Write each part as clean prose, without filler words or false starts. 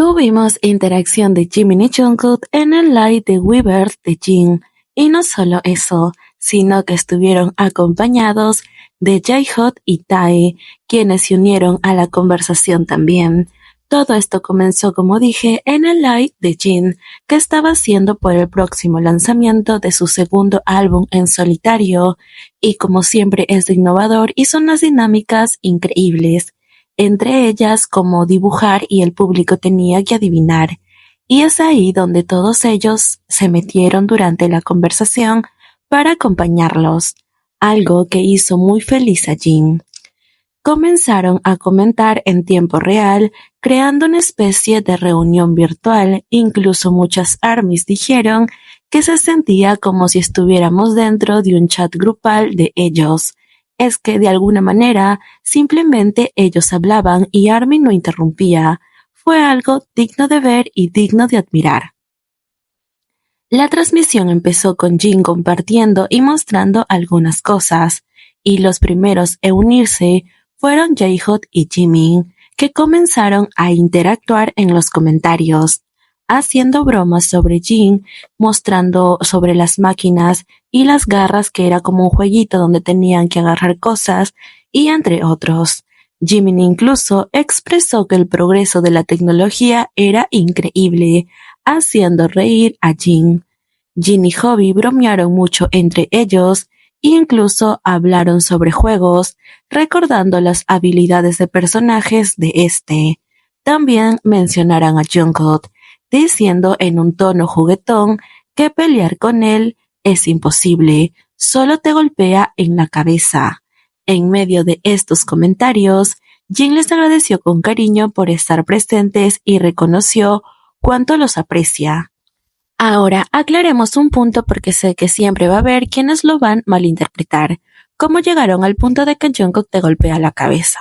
Tuvimos interacción de Jimin y Jungkook en el live de Weverse de Jin, y no solo eso, sino que estuvieron acompañados de J-Hot y Tae, quienes se unieron a la conversación también. Todo esto comenzó, como dije, en el live de Jin, que estaba haciendo por el próximo lanzamiento de su segundo álbum en solitario, y como siempre es innovador y son unas dinámicas increíbles, entre ellas como dibujar y el público tenía que adivinar, y es ahí donde todos ellos se metieron durante la conversación para acompañarlos, algo que hizo muy feliz a Jin. Comenzaron a comentar en tiempo real, creando una especie de reunión virtual. Incluso muchas ARMYs dijeron que se sentía como si estuviéramos dentro de un chat grupal de ellos. Es que de alguna manera simplemente ellos hablaban y ARMY no interrumpía. Fue algo digno de ver y digno de admirar. La transmisión empezó con Jin compartiendo y mostrando algunas cosas, y los primeros en unirse fueron J-Hot y Jimin, que comenzaron a interactuar en los comentarios, haciendo bromas sobre Jin, mostrando sobre las máquinas y las garras, que era como un jueguito donde tenían que agarrar cosas, y entre otros. Jimin incluso expresó que el progreso de la tecnología era increíble, haciendo reír a Jin. Jin y Hobby bromearon mucho entre ellos, incluso hablaron sobre juegos, recordando las habilidades de personajes de este. También mencionaron a Jungkook, diciendo en un tono juguetón que pelear con él es imposible, solo te golpea en la cabeza. En medio de estos comentarios, Jin les agradeció con cariño por estar presentes y reconoció cuánto los aprecia. Ahora aclaremos un punto, porque sé que siempre va a haber quienes lo van a malinterpretar. ¿Cómo llegaron al punto de que Jungkook te golpea la cabeza?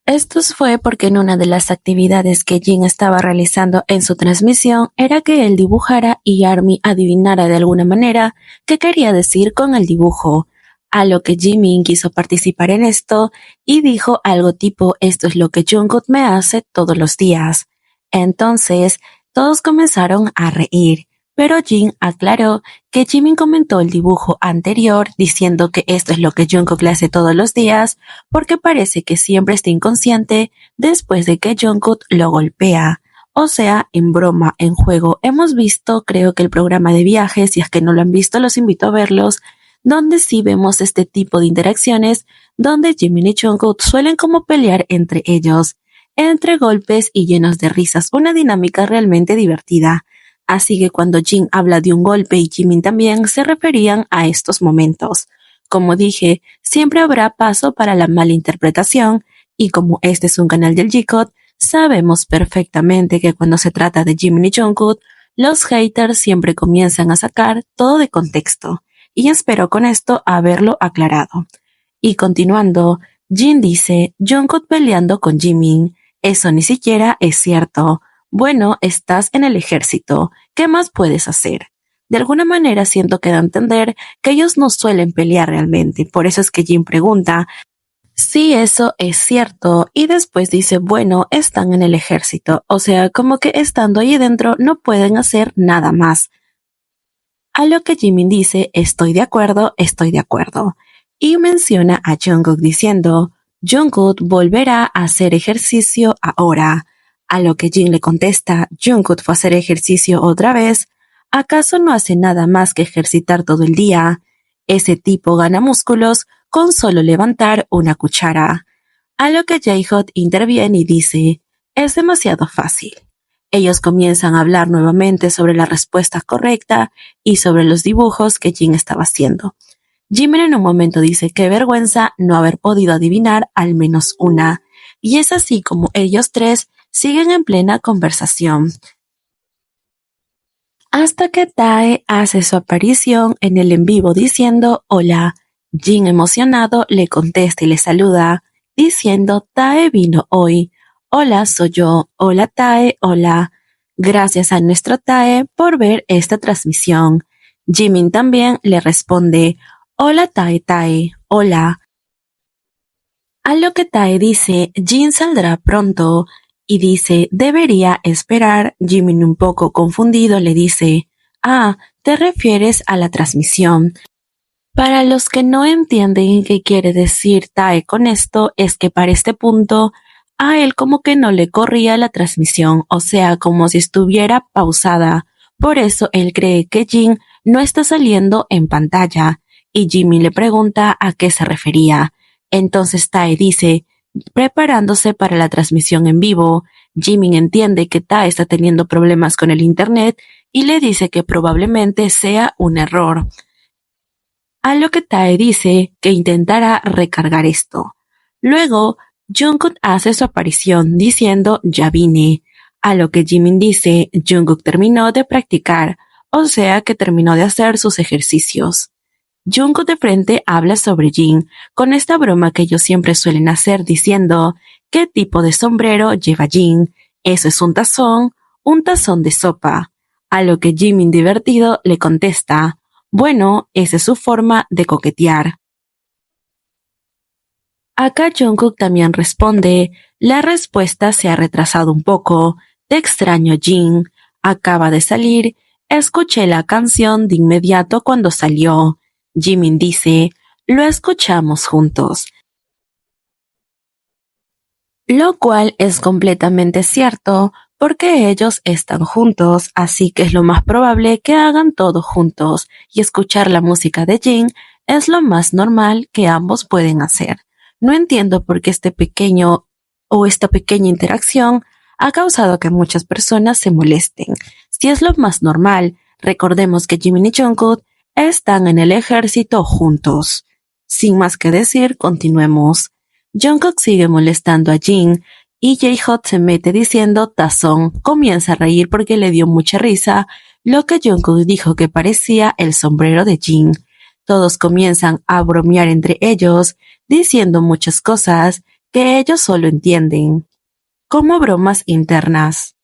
Esto fue porque en una de las actividades que Jin estaba realizando en su transmisión era que él dibujara y ARMY adivinara de alguna manera qué quería decir con el dibujo, a lo que Jimin quiso participar en esto y dijo algo tipo: esto es lo que Jungkook me hace todos los días. Entonces todos comenzaron a reír, pero Jin aclaró que Jimin comentó el dibujo anterior diciendo que esto es lo que Jungkook le hace todos los días, porque parece que siempre está inconsciente después de que Jungkook lo golpea. O sea, en broma, en juego. Hemos visto, creo que el programa de viajes, si es que no lo han visto, los invito a verlos, donde sí vemos este tipo de interacciones, donde Jimin y Jungkook suelen como pelear entre ellos, entre golpes y llenos de risas, una dinámica realmente divertida. Así que cuando Jin habla de un golpe y Jimin también, se referían a estos momentos. Como dije, siempre habrá paso para la malinterpretación, y como este es un canal del G-Code, sabemos perfectamente que cuando se trata de Jimin y Jungkook, los haters siempre comienzan a sacar todo de contexto, y espero con esto haberlo aclarado. Y continuando, Jin dice: Jungkook peleando con Jimin, eso ni siquiera es cierto. Bueno, estás en el ejército, ¿qué más puedes hacer? De alguna manera siento que da a entender que ellos no suelen pelear realmente, por eso es que Jin pregunta si eso es cierto, y después dice, bueno, están en el ejército, o sea, como que estando ahí dentro no pueden hacer nada más. A lo que Jimin dice, estoy de acuerdo, y menciona a Jungkook diciendo, Jungkook volverá a hacer ejercicio ahora. A lo que Jin le contesta, Jungkook fue a hacer ejercicio otra vez, ¿acaso no hace nada más que ejercitar todo el día? Ese tipo gana músculos con solo levantar una cuchara. A lo que J-Hot interviene y dice, es demasiado fácil. Ellos comienzan a hablar nuevamente sobre la respuesta correcta y sobre los dibujos que Jin estaba haciendo. Jimin en un momento dice qué vergüenza no haber podido adivinar al menos una, y es así como ellos tres siguen en plena conversación. Hasta que Tae hace su aparición en el en vivo diciendo hola. Jin emocionado le contesta y le saluda, diciendo Tae vino hoy. Hola, soy yo. Hola Tae, hola. Gracias a nuestro Tae por ver esta transmisión. Jimin también le responde, hola Tae, hola. A lo que Tae dice, Jin saldrá pronto, y dice, debería esperar. Jimin, un poco confundido, le dice, ah, te refieres a la transmisión. Para los que no entienden qué quiere decir Tae con esto, es que para este punto a él como que no le corría la transmisión, o sea, como si estuviera pausada. Por eso él cree que Jin no está saliendo en pantalla, y Jimmy le pregunta a qué se refería. Entonces Tae dice, preparándose para la transmisión en vivo. Jimmy entiende que Tae está teniendo problemas con el internet y le dice que probablemente sea un error. A lo que Tae dice que intentará recargar esto. Luego, Jungkook hace su aparición diciendo ya vine, a lo que Jimin dice Jungkook terminó de practicar, o sea que terminó de hacer sus ejercicios. Jungkook de frente habla sobre Jin, con esta broma que ellos siempre suelen hacer diciendo ¿qué tipo de sombrero lleva Jin? Eso es un tazón de sopa. A lo que Jimin divertido le contesta bueno, esa es su forma de coquetear. Acá Jungkook también responde, la respuesta se ha retrasado un poco, te extraño Jin, acaba de salir, escuché la canción de inmediato cuando salió. Jimin dice, lo escuchamos juntos. Lo cual es completamente cierto, porque ellos están juntos, así que es lo más probable que hagan todo juntos, y escuchar la música de Jin es lo más normal que ambos pueden hacer. No entiendo por qué este pequeño o esta pequeña interacción ha causado que muchas personas se molesten. Si es lo más normal, recordemos que Jimin y Jungkook están en el ejército juntos. Sin más que decir, continuemos. Jungkook sigue molestando a Jin y J-Hot se mete diciendo tazón, comienza a reír porque le dio mucha risa lo que Jungkook dijo que parecía el sombrero de Jin. Todos comienzan a bromear entre ellos, diciendo muchas cosas que ellos solo entienden, como bromas internas.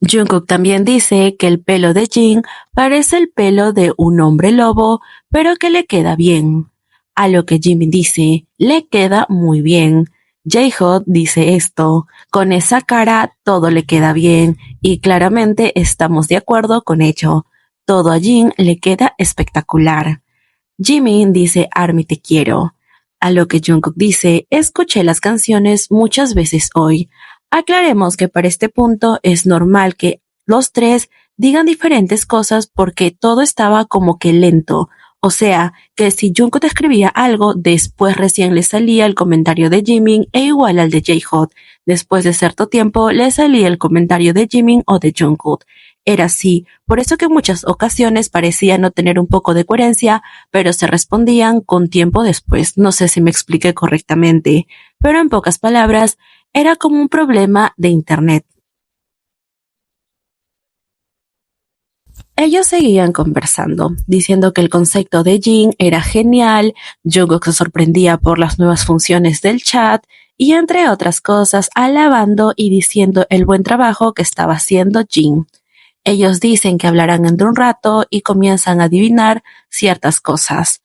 Jungkook también dice que el pelo de Jin parece el pelo de un hombre lobo, pero que le queda bien. A lo que Jimin dice, le queda muy bien. J-Hot dice esto, con esa cara todo le queda bien, y claramente estamos de acuerdo con ello. Todo a Jin le queda espectacular. Jimin dice Army te quiero. A lo que Jungkook dice, escuché las canciones muchas veces hoy. Aclaremos que para este punto es normal que los tres digan diferentes cosas porque todo estaba como que lento. O sea, que si Jungkook escribía algo, después recién le salía el comentario de Jimin e igual al de J-Hot. Después de cierto tiempo le salía el comentario de Jimin o de Jungkook. Era así, por eso que en muchas ocasiones parecía no tener un poco de coherencia, pero se respondían con tiempo después. No sé si me expliqué correctamente, pero en pocas palabras, era como un problema de internet. Ellos seguían conversando, diciendo que el concepto de Jin era genial, Jungkook se sorprendía por las nuevas funciones del chat, y entre otras cosas alabando y diciendo el buen trabajo que estaba haciendo Jin. Ellos dicen que hablarán entre un rato y comienzan a adivinar ciertas cosas.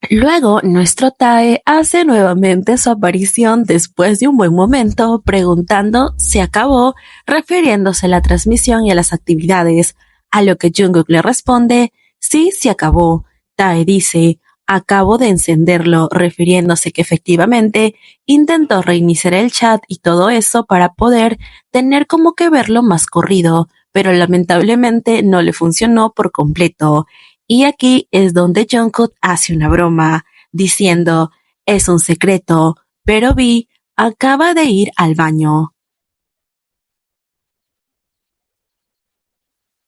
Luego, nuestro Tae hace nuevamente su aparición después de un buen momento, preguntando si acabó, refiriéndose a la transmisión y a las actividades, a lo que Jungkook le responde, sí, se acabó. Tae dice, acabo de encenderlo, refiriéndose que efectivamente intentó reiniciar el chat y todo eso para poder tener como que verlo más corrido, pero lamentablemente no le funcionó por completo. Y aquí es donde Jungkook hace una broma, diciendo, es un secreto, pero Vi acaba de ir al baño.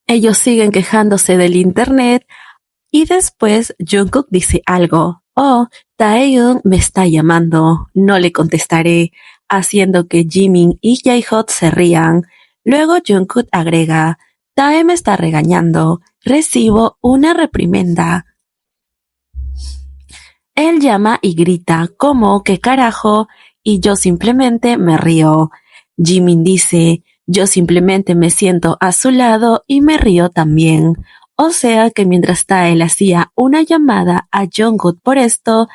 Ellos siguen quejándose del internet y después Jungkook dice algo. Oh, Taehyung me está llamando, no le contestaré, haciendo que Jimin y J-Hot se rían. Luego Jungkook agrega, Tae me está regañando, recibo una reprimenda. Él llama y grita, ¿cómo? ¿Qué carajo? Y yo simplemente me río. Jimin dice, yo simplemente me siento a su lado y me río también. O sea que mientras Tae le hacía una llamada a Jungkook por esto,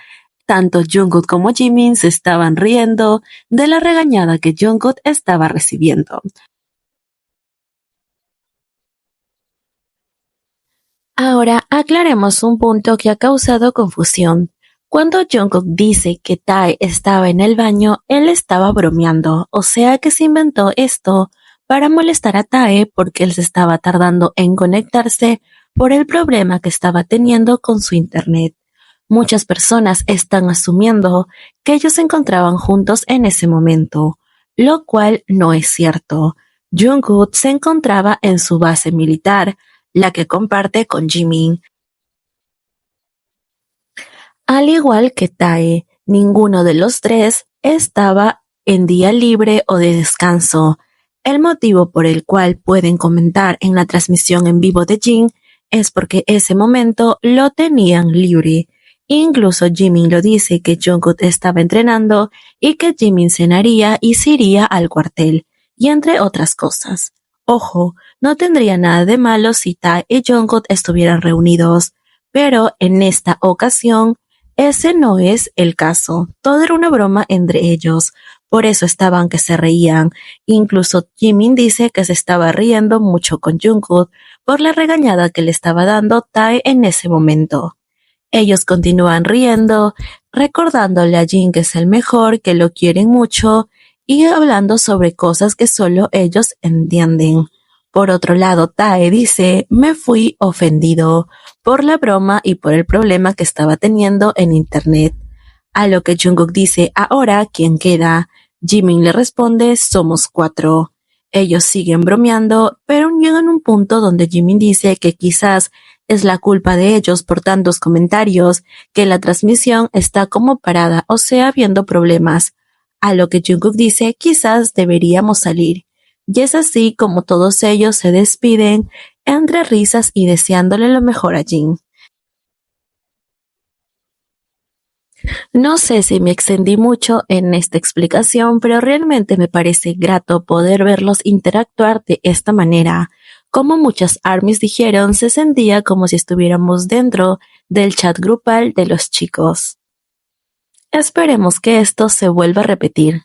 tanto Jungkook como Jimin se estaban riendo de la regañada que Jungkook estaba recibiendo. Ahora aclaremos un punto que ha causado confusión. Cuando Jungkook dice que Tae estaba en el baño, él estaba bromeando, o sea que se inventó esto para molestar a Tae porque él se estaba tardando en conectarse por el problema que estaba teniendo con su internet. Muchas personas están asumiendo que ellos se encontraban juntos en ese momento, lo cual no es cierto. Jungkook se encontraba en su base militar, la que comparte con Jimin. Al igual que Tae, ninguno de los tres estaba en día libre o de descanso. El motivo por el cual pueden comentar en la transmisión en vivo de Jin es porque ese momento lo tenían libre. Incluso Jimin lo dice que Jungkook estaba entrenando y que Jimin cenaría y se iría al cuartel, y entre otras cosas. Ojo, no tendría nada de malo si Tae y Jungkook estuvieran reunidos, pero en esta ocasión ese no es el caso. Todo era una broma entre ellos. Por eso estaban que se reían. Incluso Jimin dice que se estaba riendo mucho con Jungkook por la regañada que le estaba dando Tae en ese momento. Ellos continúan riendo, recordándole a Jin que es el mejor, que lo quieren mucho y hablando sobre cosas que solo ellos entienden. Por otro lado, Tae dice, me fui ofendido por la broma y por el problema que estaba teniendo en internet. A lo que Jungkook dice, ahora, ¿quién queda? Jimin le responde, somos 4. Ellos siguen bromeando, pero llegan a un punto donde Jimin dice que quizás es la culpa de ellos por tantos comentarios, que la transmisión está como parada, o sea, habiendo problemas. A lo que Jungkook dice, quizás deberíamos salir. Y es así como todos ellos se despiden, entre risas y deseándole lo mejor a Jin. No sé si me extendí mucho en esta explicación, pero realmente me parece grato poder verlos interactuar de esta manera. Como muchas ARMYs dijeron, se sentía como si estuviéramos dentro del chat grupal de los chicos. Esperemos que esto se vuelva a repetir.